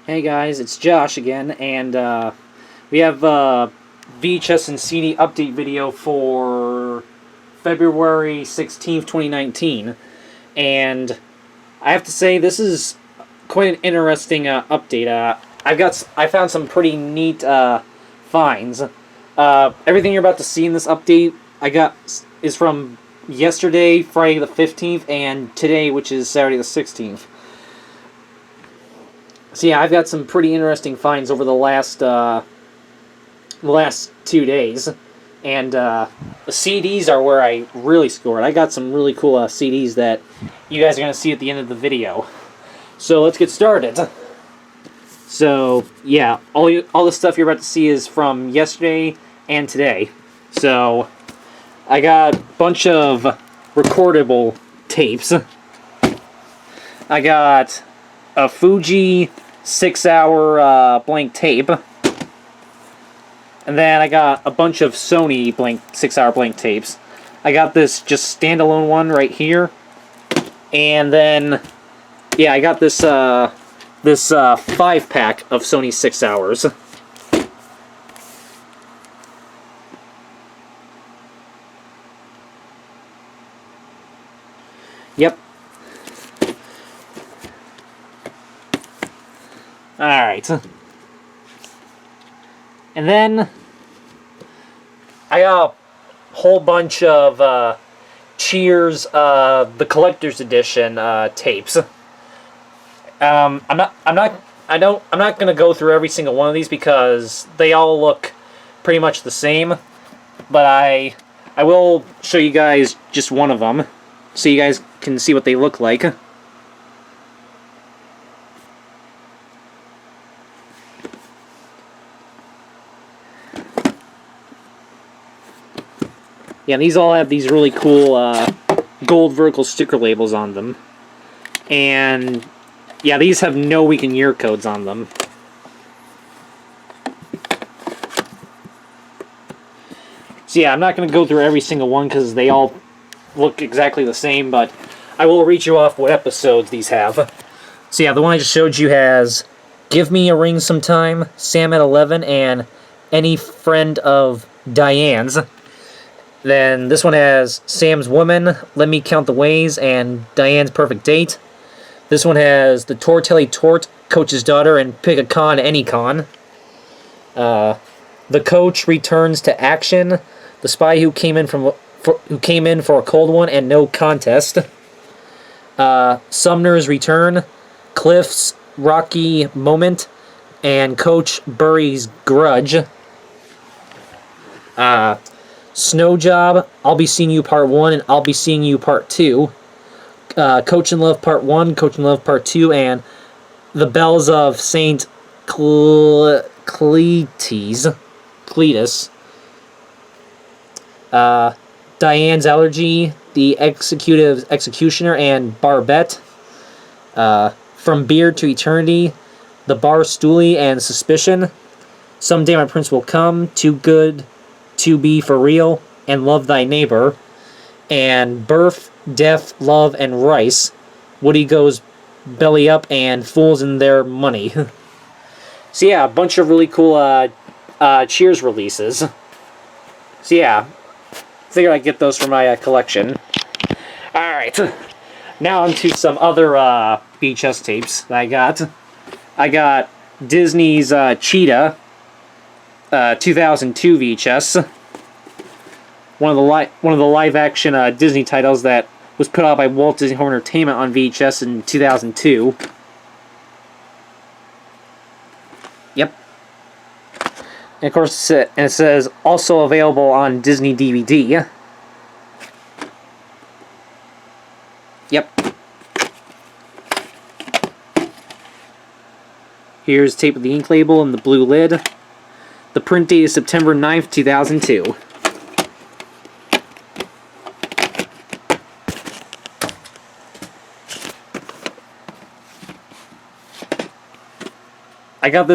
Hey guys, it's Josh again, and we have a VHS and CD update video for February 16th, 2019. And I have to say, this is quite an interesting update. I found some pretty neat finds. Everything you're about to see in this update is from yesterday, Friday the 15th, and today, which is Saturday the 16th. So yeah, I've got some pretty interesting finds over the last 2 days, and the CDs are where I really scored. I got some really cool CDs that you guys are gonna see at the end of the video. So let's get started. So yeah, all the stuff you're about to see is from yesterday and today. So I got a bunch of recordable tapes. I got a Fuji 6-hour blank tape, and then I got a bunch of Sony 6-hour blank tapes. I got this just standalone one right here, and then yeah, I got this 5-pack of Sony 6 hours. Yep. Alright. And then I got a whole bunch of Cheers the collector's edition tapes. I'm not gonna go through every single one of these because they all look pretty much the same, but I will show you guys just one of them so you guys can see what they look like. Yeah, these all have these really cool gold vertical sticker labels on them. And yeah, these have no week and year codes on them. So yeah, I'm not going to go through every single one because they all look exactly the same, but I will read you off what episodes these have. So yeah, the one I just showed you has Give Me a Ring Sometime, Sam at 11, and Any Friend of Diane's. Then this one has Sam's Woman, Let Me Count the Ways, and Diane's Perfect Date. This one has The Tortelli Tort, Coach's Daughter, and Pick a Con, Any Con. The Coach Returns to Action, The Spy Who Came in for a Cold One, and No Contest. Sumner's Return, Cliff's Rocky Moment, and Coach Burry's Grudge. Snow Job, I'll Be Seeing You Part 1, and I'll Be Seeing You Part 2. Coach in Love Part 1, Coach in Love Part 2, and The Bells of St. Cletus. Diane's Allergy, The Executioner, and Barbette. From Beard to Eternity, The Bar Stoolie, and Suspicion. Someday My Prince Will Come, Too Good to Be For Real, and Love Thy Neighbor. And Birth, Death, Love, and Rice, Woody Goes Belly Up, and Fools and Their Money. So yeah, a bunch of really cool Cheers releases. So yeah, figured I'd get those for my collection. Alright, now on to some other VHS tapes that I got. I got Disney's Cheetah 2002 VHS. One of the live action Disney titles that was put out by Walt Disney Home Entertainment on VHS in 2002. Yep. And of course, it says also available on Disney DVD. Yep. Here's tape with the ink label and the blue lid. The print date is September 9th, 2002. I got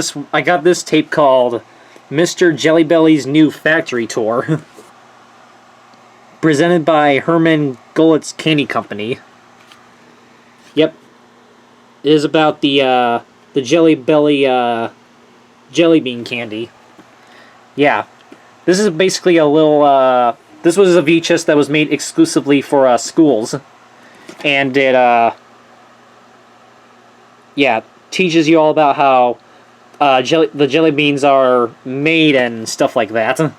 this tape called Mr. Jellybelly's New Factory Tour. Presented by Herman Gullett's Candy Company. Yep. It is about the the Jelly Belly jelly bean candy. Yeah, this is basically a little. This was a VHS that was made exclusively for schools, and it yeah, teaches you all about how the jelly beans are made and stuff like that.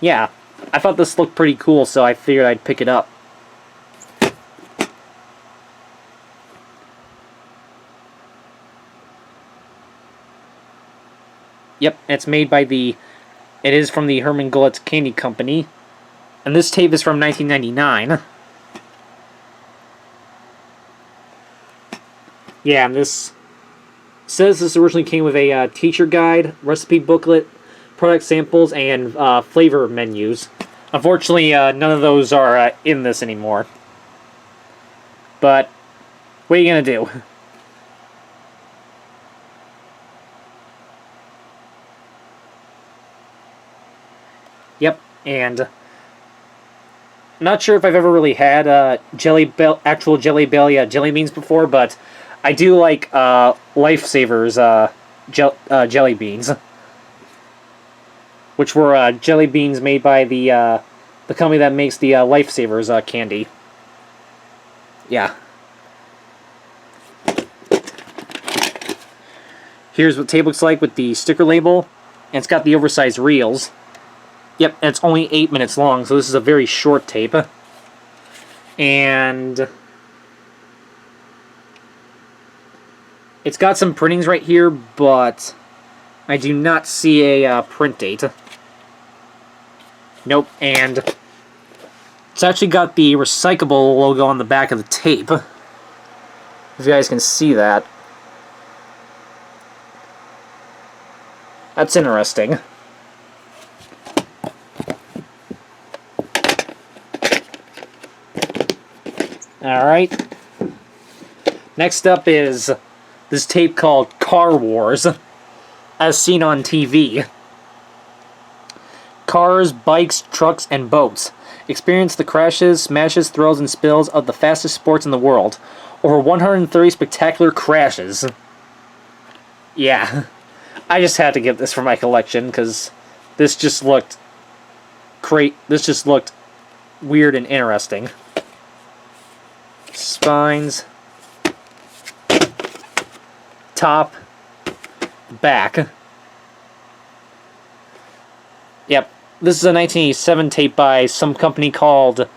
Yeah, I thought this looked pretty cool, so I figured I'd pick it up. Yep, it's made by it is from the Herman Gullett's Candy Company. And this tape is from 1999. Yeah, and this says this originally came with a teacher guide, recipe booklet, product samples, and flavor menus. Unfortunately, none of those are in this anymore. But, what are you gonna do? Yep, and not sure if I've ever really had actual Jelly Belly jelly beans before, but I do like Lifesavers jelly beans, which were jelly beans made by the company that makes the Lifesavers candy. Yeah. Here's what the tape looks like with the sticker label, and it's got the oversized reels. Yep, and it's only 8 minutes long, so this is a very short tape. And it's got some printings right here, but I do not see a print date. Nope, and it's actually got the recyclable logo on the back of the tape. If you guys can see that. That's interesting. Alright. Next up is this tape called Car Wars, as seen on TV. Cars, bikes, trucks, and boats. Experience the crashes, smashes, thrills, and spills of the fastest sports in the world. Over 130 spectacular crashes. Yeah. I just had to get this for my collection, because this just looked weird and interesting. Spines, top, back. Yep, this is a 1987 tape by some company called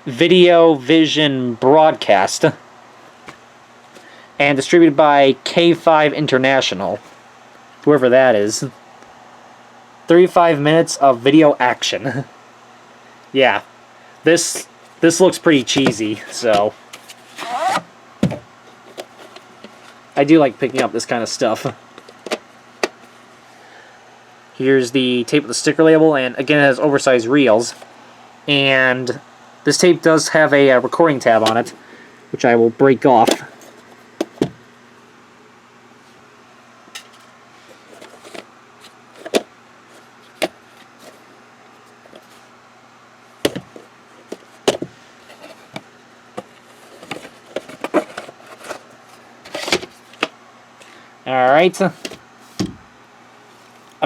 Video Vision Broadcast, and distributed by K5 International, whoever that is. 35 minutes of video action. Yeah, this looks pretty cheesy, so I do like picking up this kind of stuff. Here's the tape with the sticker label, and again it has oversized reels. And this tape does have a recording tab on it, which I will break off. Alright. Up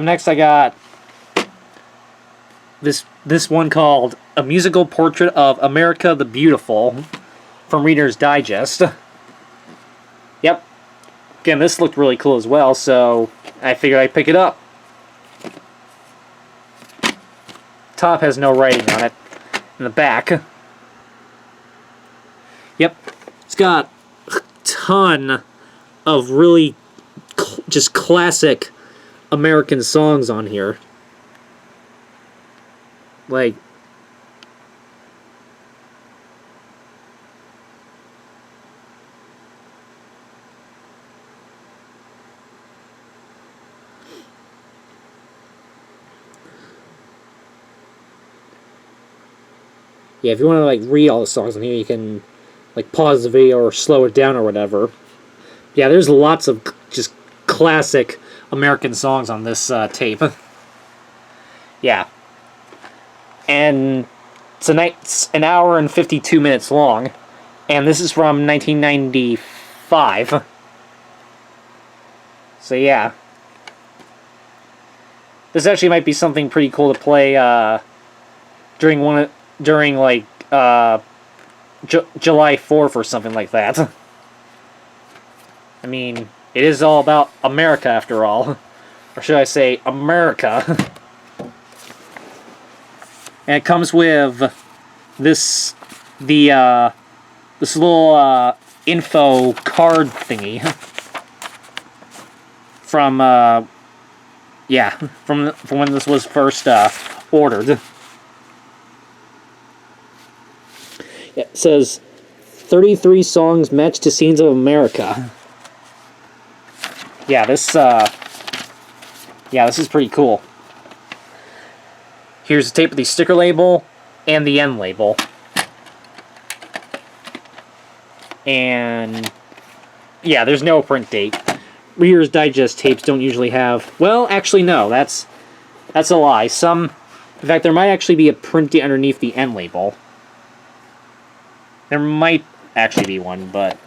next I got this one called A Musical Portrait of America the Beautiful from Reader's Digest. Yep. Again, this looked really cool as well, so I figured I'd pick it up. Top has no writing on it. In the back. Yep. It's got a ton of really just classic American songs on here. Like, yeah, if you want to like read all the songs on here, you can like pause the video or slow it down or whatever. Yeah, there's lots of just classic American songs on this tape. Yeah. And it's an hour and 52 minutes long. And this is from 1995. So yeah. This actually might be something pretty cool to play during like July 4th or something like that. I mean, it is all about America after all. Or should I say America. And it comes with this this little info card thingy from yeah, from when this was first ordered. It says 33 songs matched to scenes of America. Yeah, this is pretty cool. Here's the tape with the sticker label and the end label. And yeah, there's no print date. Reader's Digest tapes don't usually have... Well, actually no, that's a lie. In fact, there might actually be a print date underneath the end label. There might actually be one, but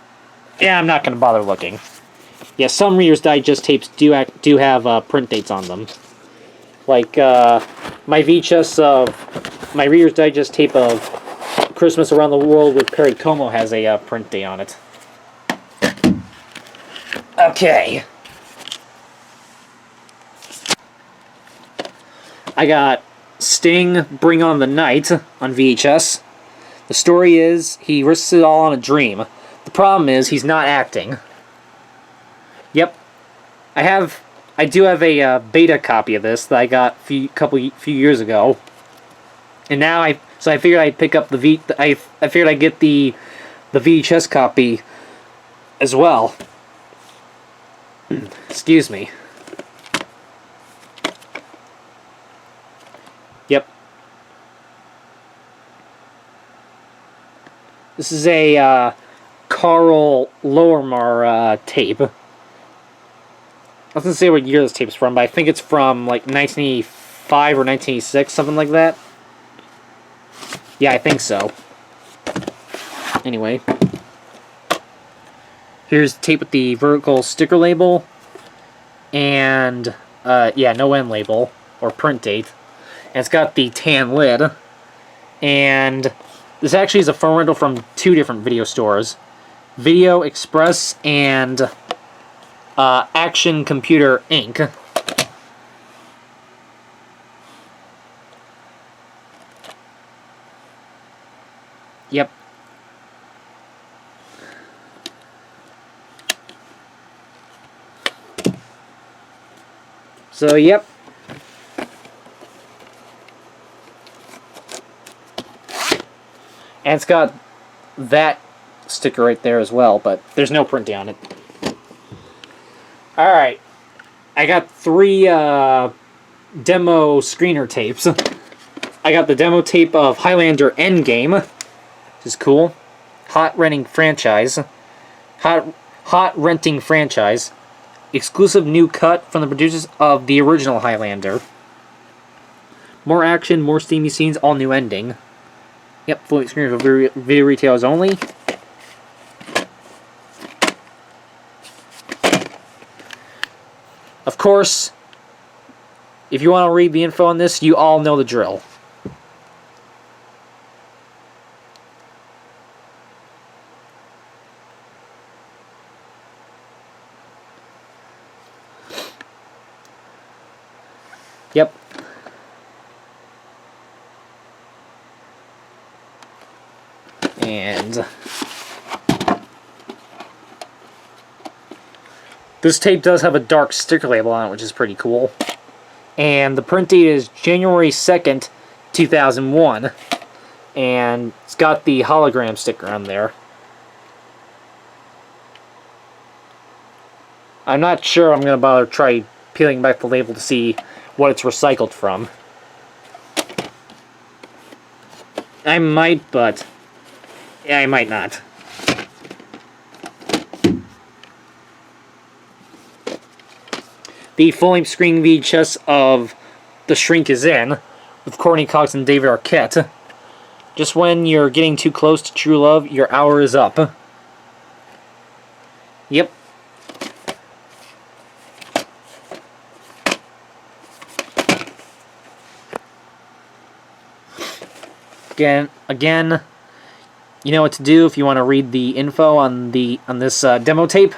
yeah, I'm not going to bother looking. Yeah, some Reader's Digest tapes do have print dates on them. Like my VHS of my Reader's Digest tape of Christmas Around the World with Perry Como has a print date on it. Okay. I got Sting, Bring On the Night on VHS. The story is, he risks it all on a dream. The problem is, he's not acting. Yep. I do have a beta copy of this that I got few years ago. And now I figured I'd pick up I figured I'd get the VHS copy as well. Excuse me. Yep. This is a Carl Lowermar tape. I was going to say what year this tape's from, but I think it's from like 1985 or 1986, something like that. Yeah, I think so. Anyway. Here's the tape with the vertical sticker label. And, yeah, no end label. Or print date. And it's got the tan lid. And this actually is a phone rental from 2 different video stores. Video Express and Action Computer Inc. Yep. So, yep. And it's got that sticker right there as well, but there's no print on it. Alright. I got 3 demo screener tapes. I got the demo tape of Highlander Endgame, which is cool. Hot renting franchise. Exclusive new cut from the producers of the original Highlander. More action, more steamy scenes, all new ending. Yep, full experience for video retailers only. Of course, if you want to read the info on this, you all know the drill. Yep. And this tape does have a dark sticker label on it, which is pretty cool. And the print date is January 2nd, 2001. And it's got the hologram sticker on there. I'm not sure I'm going to bother try peeling back the label to see what it's recycled from. I might, but yeah, I might not. The full-length screen VHS of The Shrink Is In, with Courtney Cox and David Arquette. Just when you're getting too close to true love, your hour is up. Yep. Again, you know what to do if you want to read the info on this demo tape.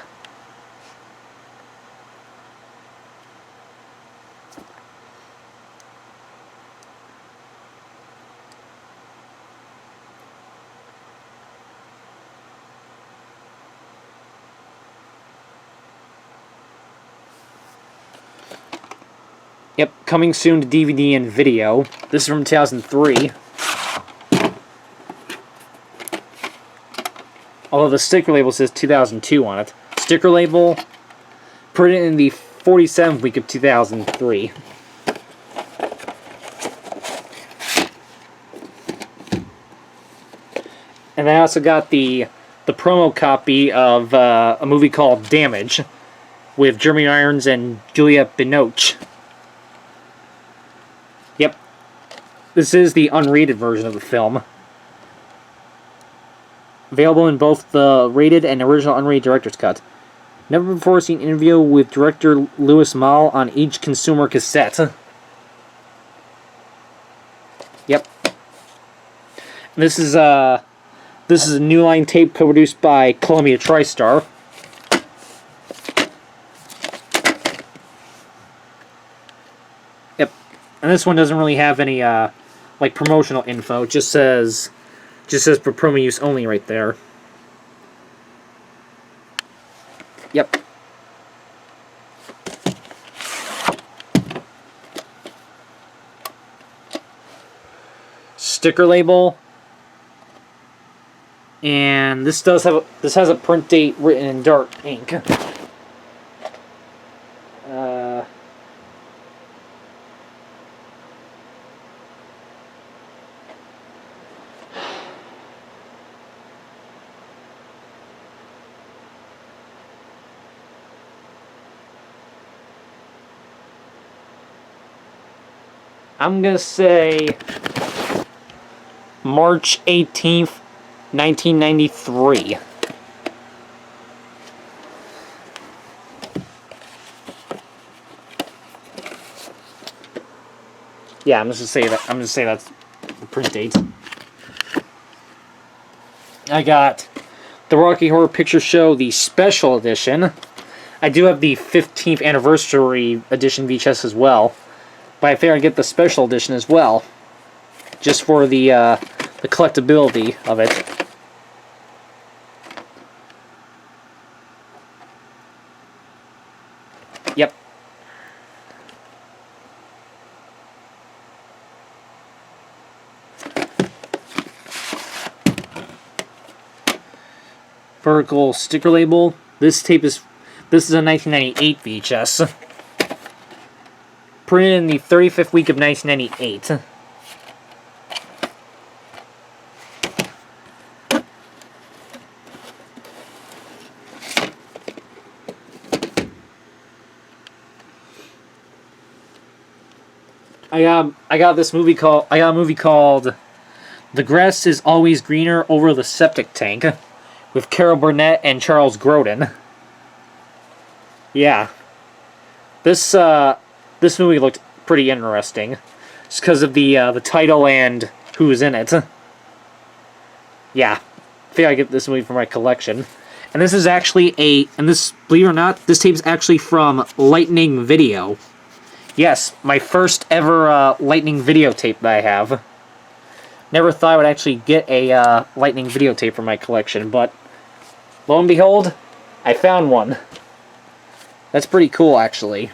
Yep, coming soon to DVD and video. This is from 2003. Although the sticker label says 2002 on it. Sticker label, printed in the 47th week of 2003. And I also got the promo copy of a movie called Damage with Jeremy Irons and Juliette Binoche. Yep. This is the unrated version of the film. Available in both the rated and original unrated director's cut. Never before seen interview with director Louis Malle on each consumer cassette. Yep. This is a New Line tape produced by Columbia TriStar. Yep. And this one doesn't really have any like promotional info. It just says for promo use only right there. Yep. Sticker label. And this has a print date written in dark ink. I'm gonna say March 18th, 1993. Yeah, I'm just gonna say that's the print date. I got the Rocky Horror Picture Show, the special edition. I do have the 15th anniversary edition VHS as well, but I figured I'd get the special edition as well, just for the collectability of it. Yep. Vertical sticker label. This is a 1998 VHS. Printed in the 35th week of 1998. I got a movie called The Grass is Always Greener Over the Septic Tank with Carol Burnett and Charles Grodin. Yeah. This movie looked pretty interesting, just because of the title and who's in it. Yeah, I think I get this movie for my collection. And this is actually believe it or not, this tape's actually from Lightning Video. Yes, my first ever Lightning videotape that I have. Never thought I would actually get a Lightning videotape for my collection, but lo and behold, I found one. That's pretty cool, actually.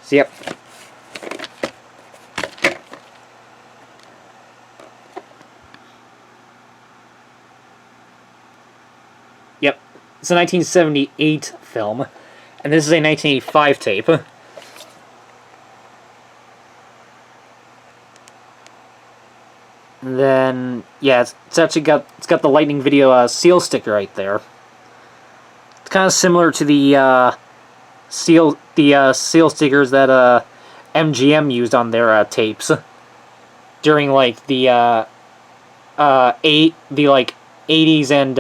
So, yep. Yep. It's a 1978 film, and this is a 1985 tape. And then, yeah, it's actually got the Lightning Video seal sticker right there. It's kind of similar to the seal stickers that MGM used on their tapes during like the 80s and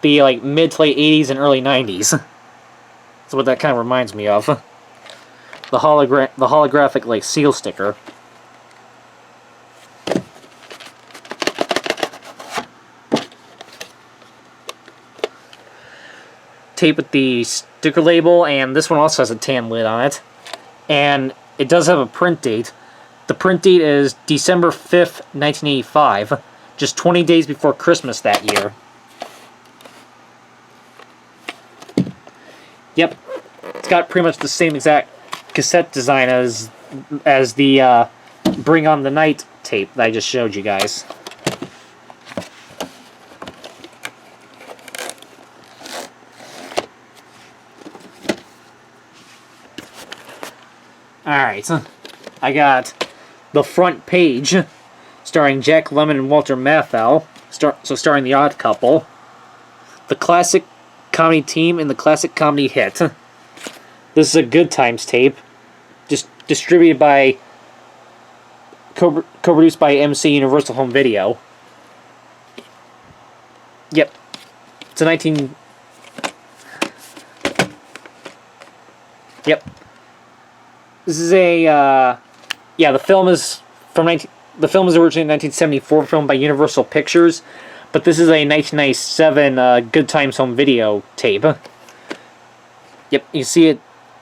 the like mid to late 80s and early 90s. That's what that kind of reminds me of. The holographic like seal sticker. tape with the sticker label, and this one also has a tan lid on it. And it does have a print date. The print date is December 5th, 1985, just 20 days before Christmas that year. Yep, it's got pretty much the same exact cassette design as the Bring on the Night tape that I just showed you guys. Alright, I got the front page, starring Jack Lemmon and Walter Matthau, starring The Odd Couple, the classic comedy team, and the classic comedy hit. This is a Good Times tape, just distributed by, co-produced by MC Universal Home Video. Yep, it's a 19... Yep. This is a, yeah, the film is originally a 1974 film by Universal Pictures, but this is a 1997 Good Times Home Video tape. Yep, you see it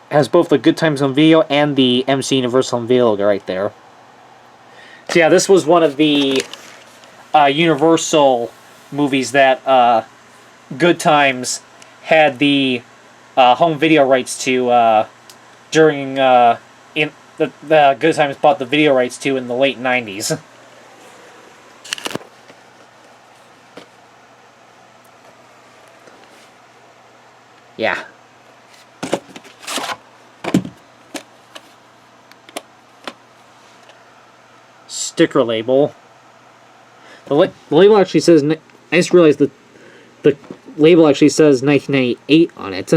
has both the Good Times Home Video and the MC Universal Home Video logo right there. So yeah, this was one of the Universal movies that Good Times had the home video rights to during the Good Times bought the video rights to in the late 90s. Yeah. Sticker label. The label actually says... I just realized that the label actually says 1998 on it.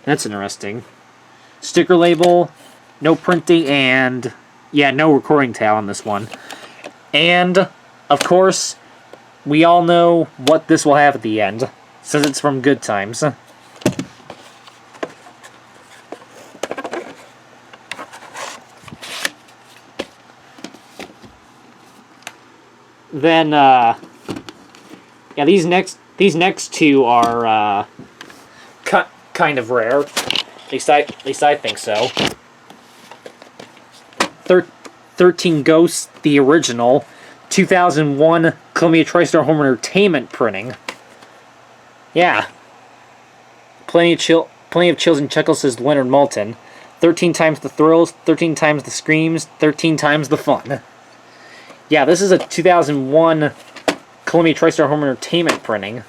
That's interesting. Sticker label, no printing, and yeah, no recording towel on this one. And, of course, we all know what this will have at the end. It says it's from Good Times. Then, yeah, these next two are kind of rare. At least I think so. 13 Ghosts, the original, 2001 Columbia TriStar Home Entertainment printing. Yeah. Plenty of chills and chuckles, says Leonard Maltin. 13 times the thrills, 13 times the screams, 13 times the fun. Yeah, this is a 2001 Columbia TriStar Home Entertainment printing.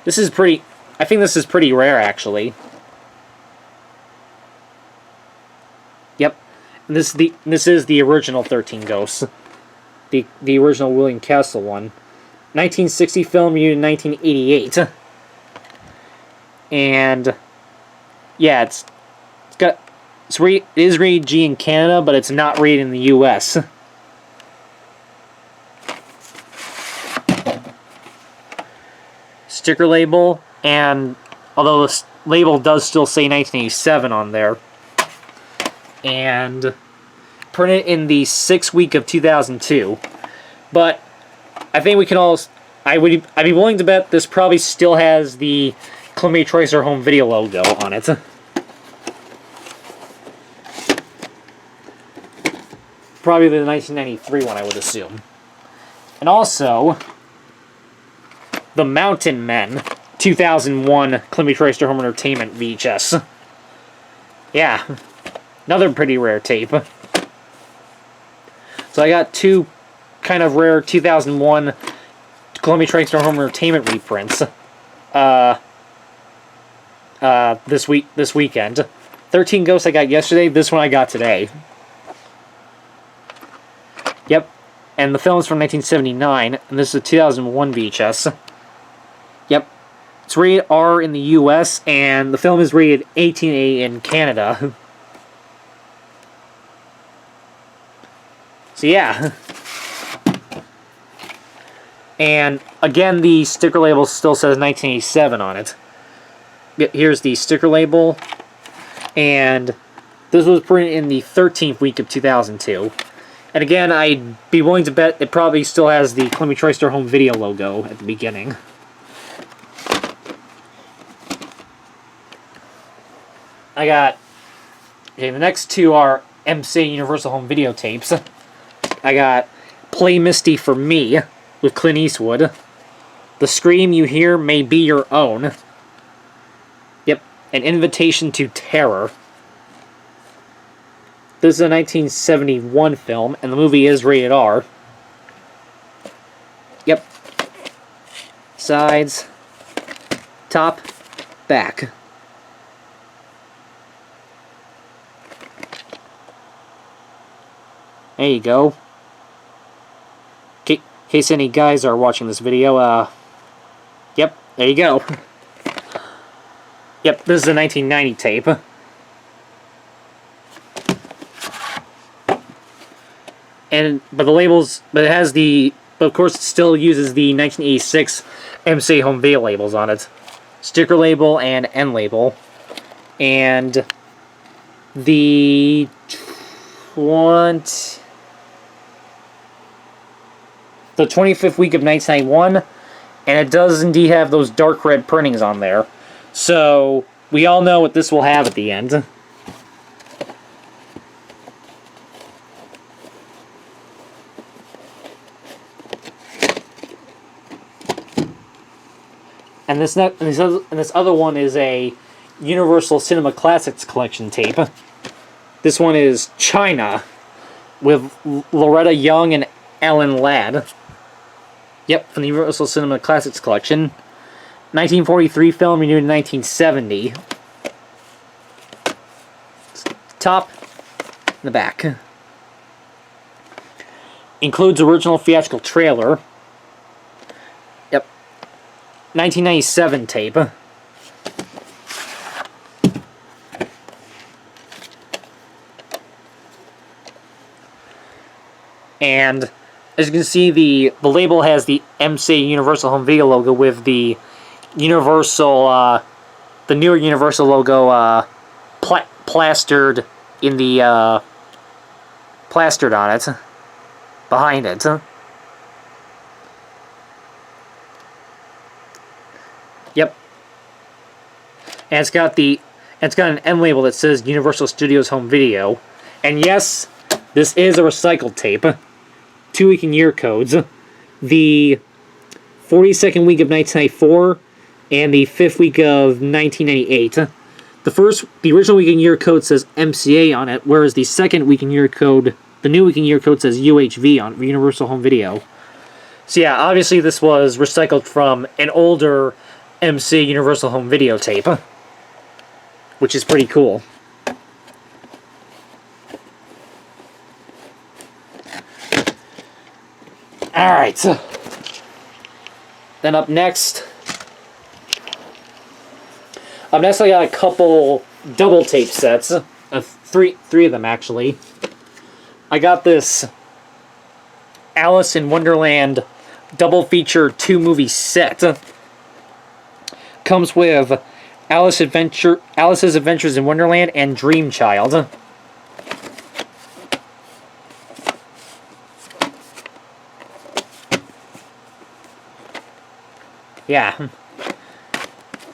This is pretty... I think this is pretty rare, actually. Yep. And this is the original 13 Ghosts. The original William Castle one. 1960 film, used in 1988. And yeah, it is rated G in Canada, but it's not rated in the US. Sticker label, and although the label does still say 1987 on there, and printed in the 6th week of 2002. But I think we can all... I'd be willing to bet this probably still has the Columbia TriStar Home Video logo on it. Probably the 1993 one, I would assume. And also, The Mountain Men, 2001 Columbia TriStar Home Entertainment VHS. Yeah, another pretty rare tape. So I got two kind of rare 2001 Columbia TriStar Home Entertainment reprints this weekend. 13 Ghosts I got yesterday, this one I got today. Yep, and the film is from 1979, and this is a 2001 VHS. Yep, it's rated R in the US, and the film is rated 18A in Canada. So yeah. And again, the sticker label still says 1987 on it. Here's the sticker label, and this was printed in the 13th week of 2002. And again, I'd be willing to bet it probably still has the Columbia TriStar Home Video logo at the beginning. I got... Okay, the next two are MCA Universal Home Videotapes. I got Play Misty for Me with Clint Eastwood. The Scream You Hear May Be Your Own. Yep, An Invitation to Terror. This is a 1971 film, and the movie is rated R. Yep. Sides, top, back. There you go. In case any guys are watching this video, yep, there you go. Yep, this is a 1990 tape. But of course it still uses the 1986 MCA Home Video labels on it. Sticker label and end label. And the 25th week of 1991, and it does indeed have those dark red printings on there. So, we all know what this will have at the end. And this other one is a Universal Cinema Classics Collection tape. This one is China, with Loretta Young and Alan Ladd. Yep, from the Universal Cinema Classics Collection. 1943 film, renewed in 1970. Top and the back. Includes original theatrical trailer. Yep. 1997 tape. And as you can see, the label has the MCA Universal Home Video logo with the Universal, the newer Universal logo plastered in the plastered on it, behind it. Yep. And it's got an end label that says Universal Studios Home Video, and yes, this is a recycled tape. 2 week and year codes. The 42nd week of 1994 and the 5th week of 1998. The original week and year code says MCA on it, whereas the second week and year code, the new week and year code says UHV on it, Universal Home Video. So yeah, obviously this was recycled from an older MCA Universal Home Video tape, which is pretty cool. Alright, then up next I got a couple double tape sets, three of them actually. I got this Alice in Wonderland double feature 2-movie set. Comes with Alice's Adventures in Wonderland and Dream Child. Yeah.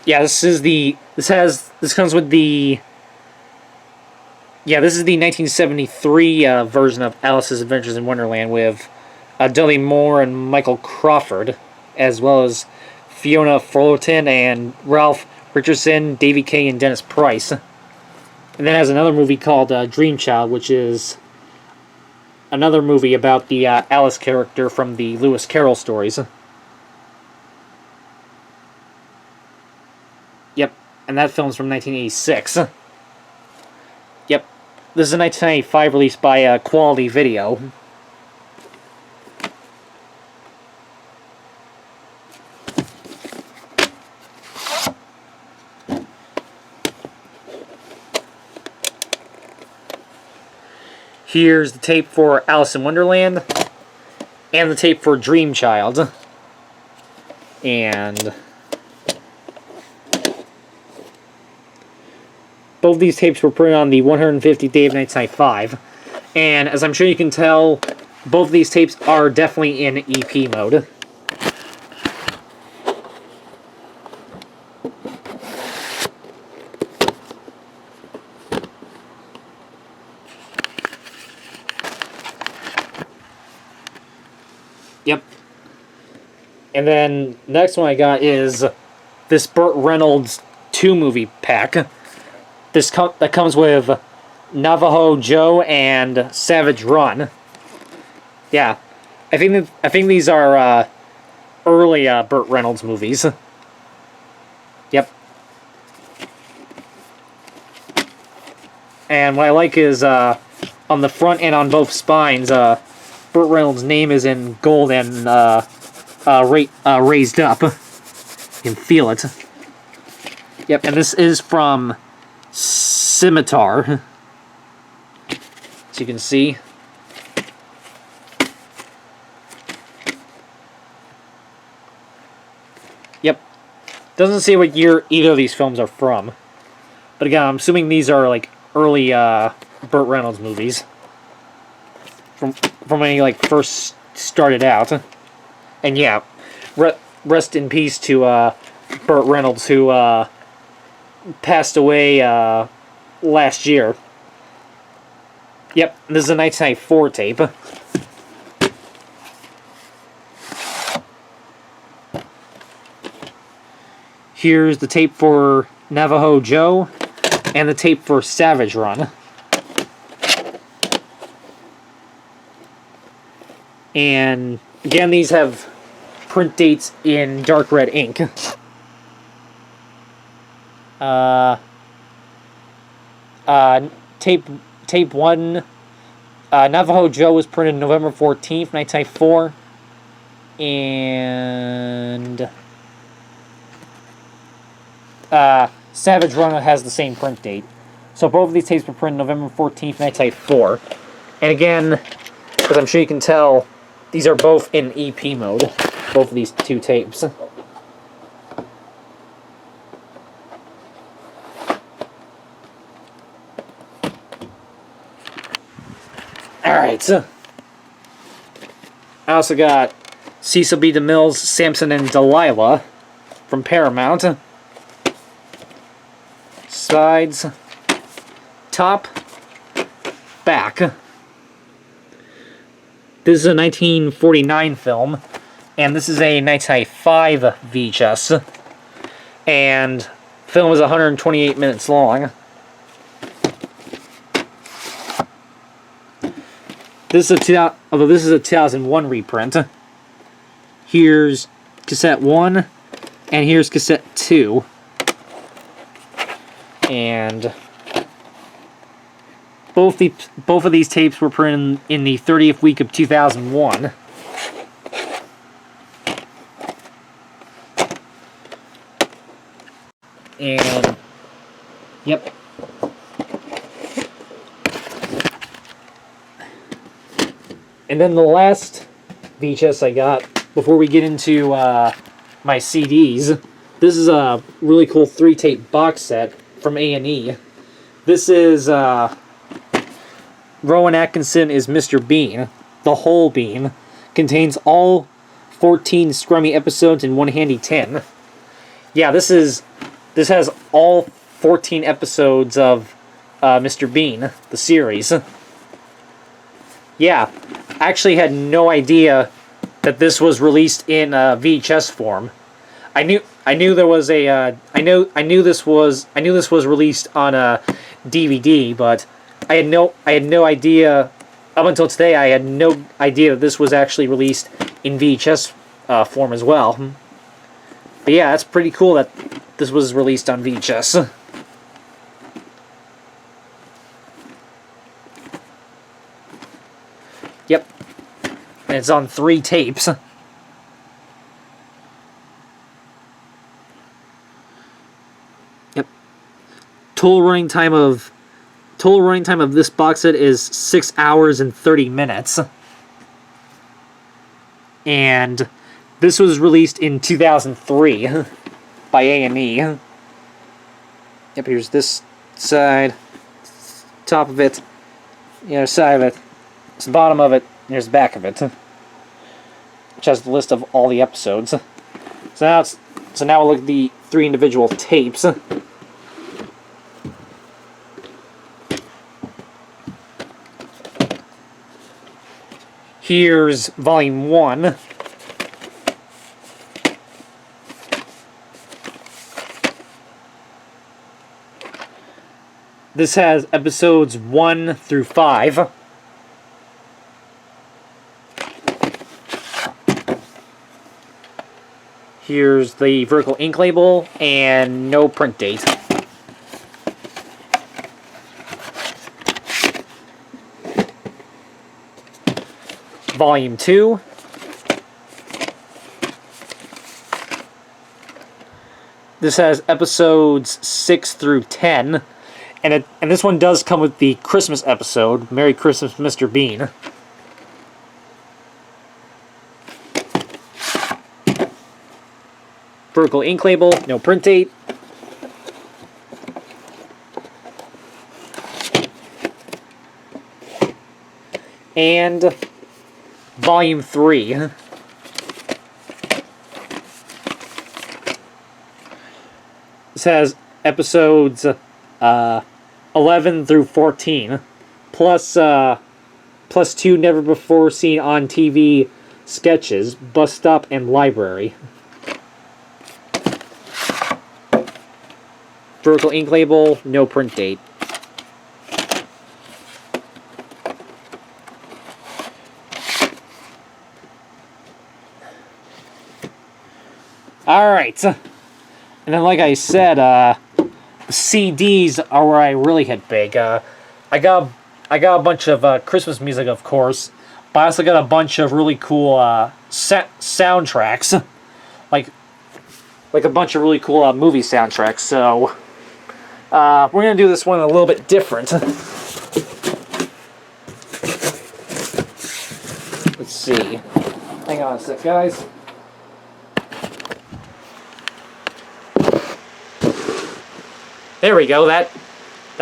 Yeah, this is the 1973 version of Alice's Adventures in Wonderland with Dudley Moore and Michael Crawford, as well as Fiona Fullerton and Ralph Richardson, Davy Kay, and Dennis Price. And then has another movie called Dream Child, which is another movie about the Alice character from the Lewis Carroll stories. Yep, and that film's from 1986. Yep, this is a 1995 release by Quality Video. Here's the tape for Alice in Wonderland and the tape for Dream Child. And both these tapes were printed on the 150th day of 1995. And as I'm sure you can tell, both of these tapes are definitely in EP mode. And then next one I got is this Burt Reynolds 2 movie pack. That comes with Navajo Joe and Savage Run. Yeah, I think these are early Burt Reynolds movies. Yep. And what I like is on the front and on both spines, Burt Reynolds' name is in gold and raised up. You can feel it. Yep, and this is from Scimitar. As you can see. Yep. Doesn't say what year either of these films are from. But again, I'm assuming these are like early Burt Reynolds movies. From when he like first started out. And yeah, rest in peace to Burt Reynolds, who passed away last year. Yep, this is a 1994 tape. Here's the tape for Navajo Joe and the tape for Savage Run. And again, these have print dates in dark red ink. Tape 1, Navajo Joe was printed November 14th, 1994. And Savage Run has the same print date. So both of these tapes were printed November 14th, 1994. And again, as I'm sure you can tell, these are both in EP mode. Both of these two tapes. Alright, so I also got Cecil B. DeMille's Samson and Delilah from Paramount. Sides, top, back. This is a 1949 film, and this is a 1995 VHS. And the film is 128 minutes long. This is although this is a 2001 reprint. Here's cassette 1, and here's cassette 2. And both of these tapes were printed in the 30th week of 2001. And yep. And then the last VHS I got before we get into my CDs. This is a really cool 3-tape box set from A&E. This is Rowan Atkinson is Mr. Bean. The Whole Bean contains all 14 scrummy episodes in one handy tin. Yeah, this has all 14 episodes of Mr. Bean, the series. Yeah, I actually had no idea that this was released in VHS form. I knew there was a I knew this was released on a DVD, but I had no idea up until today. I had no idea that this was actually released in VHS form as well. But yeah, that's pretty cool that this was released on VHS. Yep, and it's on 3 tapes. Yep. Total running time of this box set is 6 hours and 30 minutes. And this was released in 2003 by A&E. Yep, here's this side, top of it, the other side of it, it's the bottom of it, and here's the back of it, which has the list of all the episodes. So now we'll look at the 3 individual tapes. Here's Volume 1. This has episodes 1 through 5. Here's the vertical ink label and no print date. Volume 2. This has episodes 6 through 10. And this one does come with the Christmas episode, Merry Christmas, Mr. Bean. Vertical ink label, no print date. And Volume 3. This has episodes 11 through 14, plus 2 never before seen on TV sketches, Bus Stop and Library. Vertical ink label, no print date. Alright, and then like I said, CDs are where I really hit big. I got a bunch of Christmas music, of course, but I also got a bunch of really cool soundtracks, like a bunch of really cool movie soundtracks. So we're gonna do this one a little bit different. Let's see. Hang on a sec, guys. There we go. That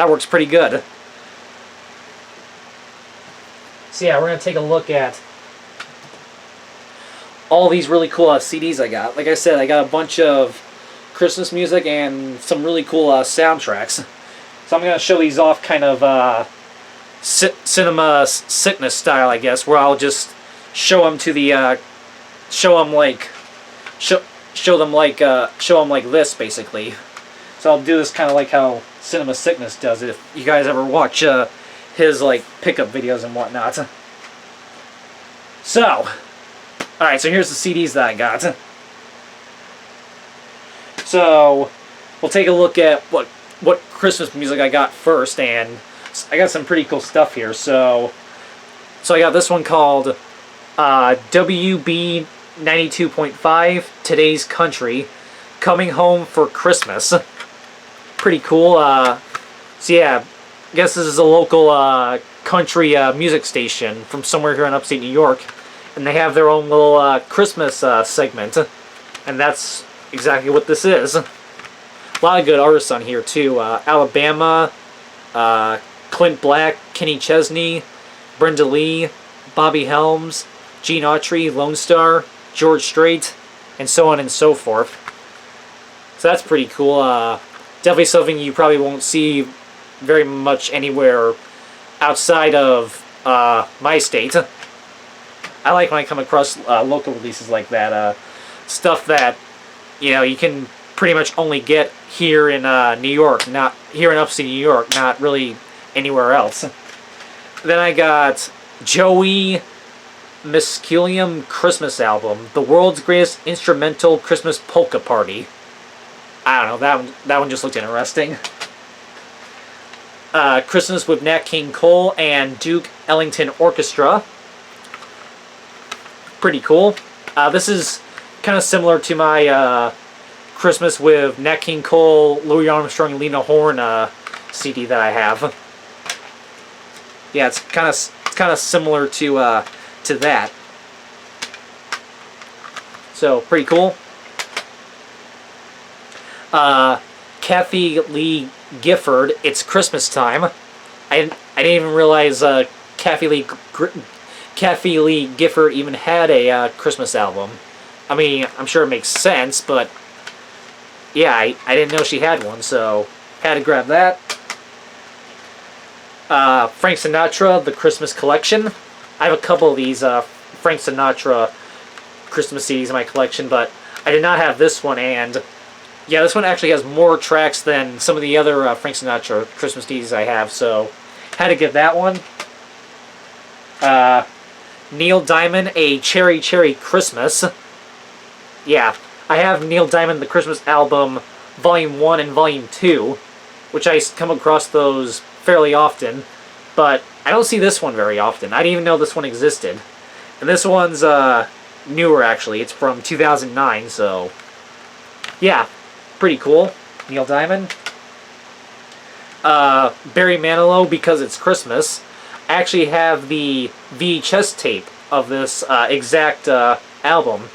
works pretty good. So yeah, we're gonna take a look at all these really cool CDs I got. Like I said, I got a bunch of Christmas music and some really cool soundtracks. So I'm gonna show these off kind of cinema sickness style, I guess, where I'll just show them to the show them like this, basically. So I'll do this kind of like how Cinema Sickness does it, if you guys ever watch his like pickup videos and whatnot. So, alright, so here's the CDs that I got. So, we'll take a look at what Christmas music I got first, and I got some pretty cool stuff here. So I got this one called WB 92.5, Today's Country, Coming Home for Christmas. Pretty cool. So yeah, I guess this is a local country music station from somewhere here in upstate New York, and they have their own little Christmas segment, and that's exactly what this is. A lot of good artists on here too. Alabama, Clint Black, Kenny Chesney, Brenda Lee, Bobby Helms, Gene Autry, Lone Star, George Strait, and so on and so forth. So that's pretty cool. Definitely something you probably won't see very much anywhere outside of my state. I like when I come across local releases like that. Stuff that, you know, you can pretty much only get here in New York, not here in upstate New York, not really anywhere else. Then I got Joey Misculium Christmas Album, the world's greatest instrumental Christmas polka party. I don't know, that one just looked interesting. Christmas with Nat King Cole and Duke Ellington Orchestra. Pretty cool. This is kind of similar to my Christmas with Nat King Cole, Louis Armstrong, and Lena Horne CD that I have. Yeah, it's kind of similar to that. So pretty cool. Kathy Lee Gifford, It's Christmas Time. I didn't even realize Kathy Lee Gifford even had a Christmas album. I mean, I'm sure it makes sense, but yeah, I didn't know she had one, so had to grab that. Frank Sinatra, The Christmas Collection. I have a couple of these Frank Sinatra Christmas CDs in my collection, but I did not have this one, and Yeah, this one actually has more tracks than some of the other Frank Sinatra Christmas CDs I have, so had to get that one. Neil Diamond, A Cherry Cherry Christmas. Yeah, I have Neil Diamond, the Christmas album, Volume 1 and Volume 2, which I come across those fairly often, but I don't see this one very often. I didn't even know this one existed. And this one's newer, actually. It's from 2009, so yeah, pretty cool. Neil Diamond. Barry Manilow, Because It's Christmas. I actually have the VHS tape of this exact album.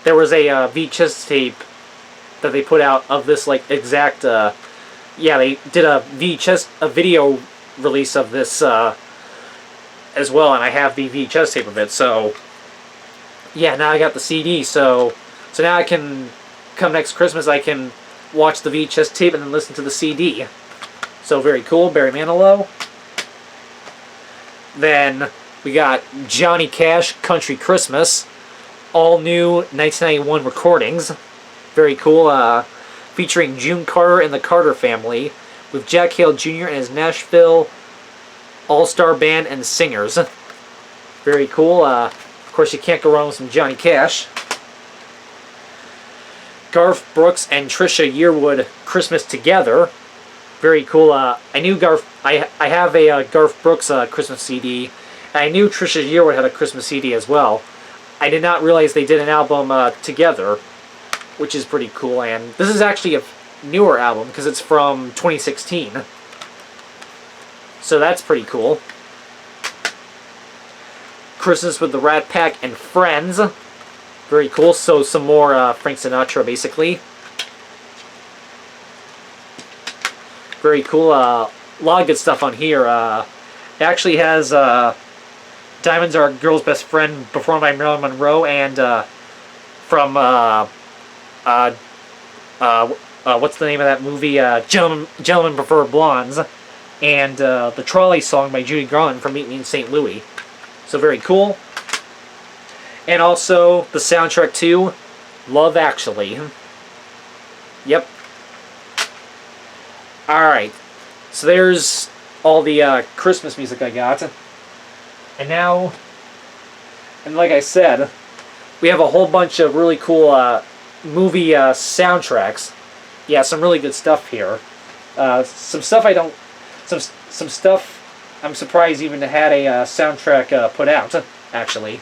There was a VHS tape that they put out of this exact. Yeah, they did a video release of this as well, and I have the VHS tape of it. So yeah, now I got the CD. So now I can come next Christmas. I can watch the VHS tape and then listen to the CD. So very cool, Barry Manilow. Then we got Johnny Cash, Country Christmas. All new 1991 recordings. Very cool. Featuring June Carter and the Carter Family, with Jack Hale Jr. and his Nashville All-Star Band and singers. Very cool. Of course, you can't go wrong with some Johnny Cash. Garth Brooks and Trisha Yearwood, Christmas Together. Very cool. I knew I have a Garth Brooks Christmas CD. And I knew Trisha Yearwood had a Christmas CD as well. I did not realize they did an album together, which is pretty cool. And this is actually a newer album because it's from 2016. So that's pretty cool. Christmas with the Rat Pack and Friends. Very cool. So some more Frank Sinatra, basically. Very cool. A lot of good stuff on here. It actually has Diamonds Are a Girl's Best Friend, performed by Marilyn Monroe, and from what's the name of that movie? Gentlemen Prefer Blondes, and the Trolley Song by Judy Garland from Meet Me in St. Louis. So very cool. And also the soundtrack to Love Actually. Yep. Alright, so there's all the Christmas music I got. And now, and like I said, we have a whole bunch of really cool movie soundtracks. Yeah, some really good stuff here. Some stuff I don't... Some stuff I'm surprised even had a soundtrack put out, actually.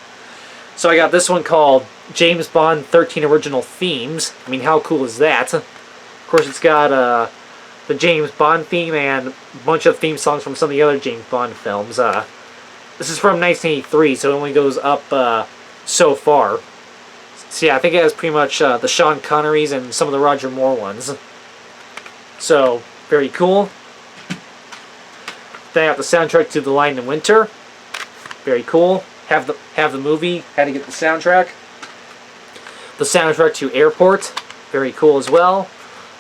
So I got this one called James Bond 13 Original Themes. I mean, how cool is that? Of course, it's got the James Bond theme and a bunch of theme songs from some of the other James Bond films. This is from 1983, so it only goes up so far. So yeah, I think it has pretty much the Sean Connerys and some of the Roger Moore ones. So, very cool. Then I got the soundtrack to The Lion in Winter. Very cool. Have the movie, had to get the soundtrack. The soundtrack to Airport. Very cool as well.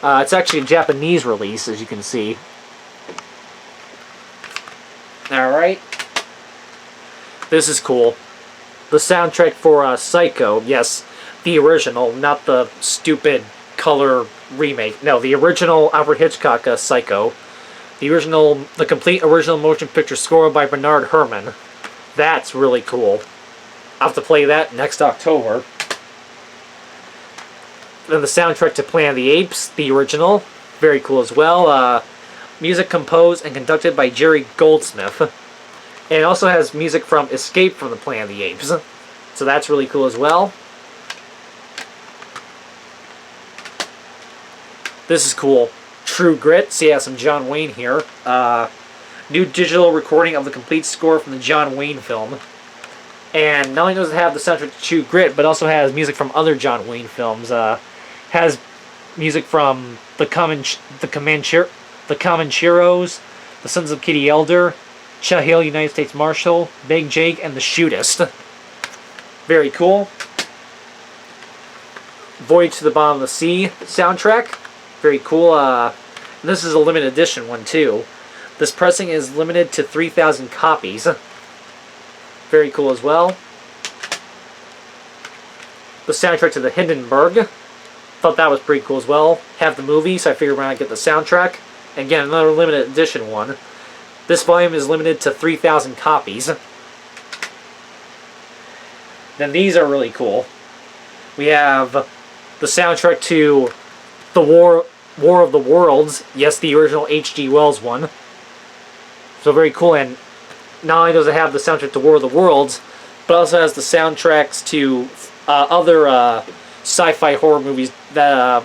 It's actually a Japanese release, as you can see. Alright. This is cool. The soundtrack for Psycho. Yes, the original, not the stupid color remake. No, the original Alfred Hitchcock Psycho. The complete original motion picture score by Bernard Herrmann. That's really cool. I'll have to play that next October. Then the soundtrack to Planet of the Apes, the original. Very cool as well. Music composed and conducted by Jerry Goldsmith. And it also has music from Escape from the Planet of the Apes. So that's really cool as well. This is cool. True Grit. So yeah, some John Wayne here. New digital recording of the complete score from the John Wayne film. And not only does it have the soundtrack to True Grit, but also has music from other John Wayne films. Has music from the Comancheros, the Sons of Kitty Elder, Chahil, United States Marshal, Big Jake, and The Shootist. Very cool. Voyage to the Bottom of the Sea soundtrack. Very cool. This is a limited edition one too. This pressing is limited to 3,000 copies. Very cool as well. The soundtrack to the Hindenburg. thought that was pretty cool as well. Have the movie, so I figured why not get the soundtrack. And again, another limited edition one. This volume is limited to 3,000 copies. Then these are really cool. We have the soundtrack to the War of the Worlds. Yes, the original H.G. Wells one. So very cool, and not only does it have the soundtrack to War of the Worlds, but also has the soundtracks to other sci-fi horror movies that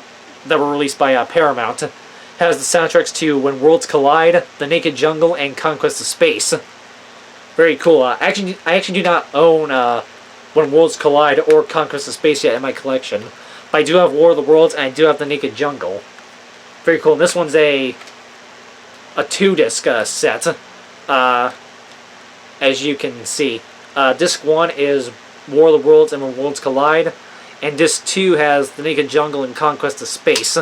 were released by Paramount. It has the soundtracks to When Worlds Collide, The Naked Jungle, and Conquest of Space. Very cool. I actually do not own When Worlds Collide or Conquest of Space yet in my collection, but I do have War of the Worlds and I do have The Naked Jungle. Very cool. And this one's a 2-disc set, as you can see. Disc 1 is War of the Worlds and When Worlds Collide, and Disc 2 has The Naked Jungle and Conquest of Space.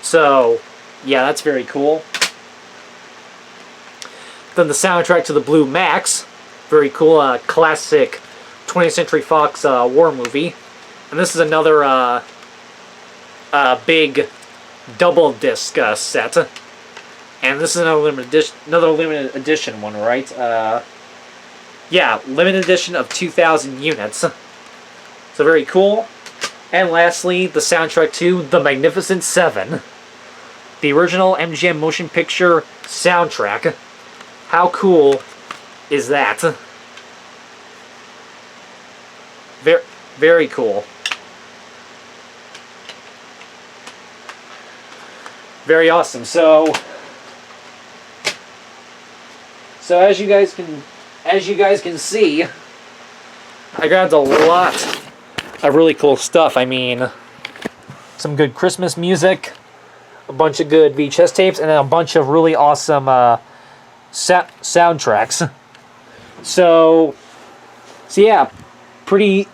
So, yeah, that's very cool. Then the soundtrack to the Blue Max, very cool, classic 20th Century Fox war movie. And this is another big double disc set. And this is another limited edition one, right? Yeah, limited edition of 2,000 units. So very cool. And lastly, the soundtrack to The Magnificent Seven. The original MGM motion picture soundtrack. How cool is that? Very, very cool. Very awesome. So as you guys can see, I grabbed a lot of really cool stuff. I mean, some good Christmas music, a bunch of good VHS tapes, and then a bunch of really awesome soundtracks. So yeah, pretty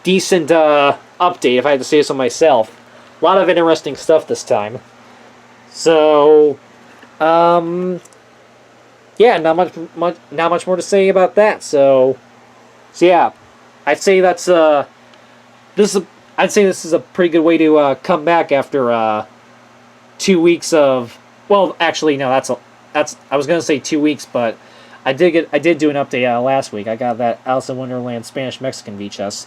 decent update, if I had to say so myself. A lot of interesting stuff this time. So, yeah, not much more to say about that. So yeah, I'd say that's I'd say this is a pretty good way to come back after 2 weeks of, well, actually no, that's I was gonna say 2 weeks, but I did do an update last week. I got that Alice in Wonderland Spanish Mexican VHS.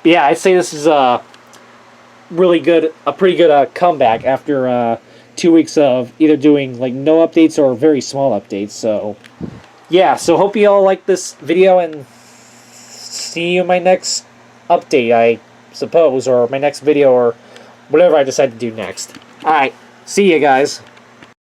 But yeah, I'd say this is a pretty good comeback after 2 weeks of either doing like no updates or very small updates. So yeah, so hope you all like this video, and see you in my next update, I suppose, or my next video, or whatever I decide to do next. Alright, see you guys.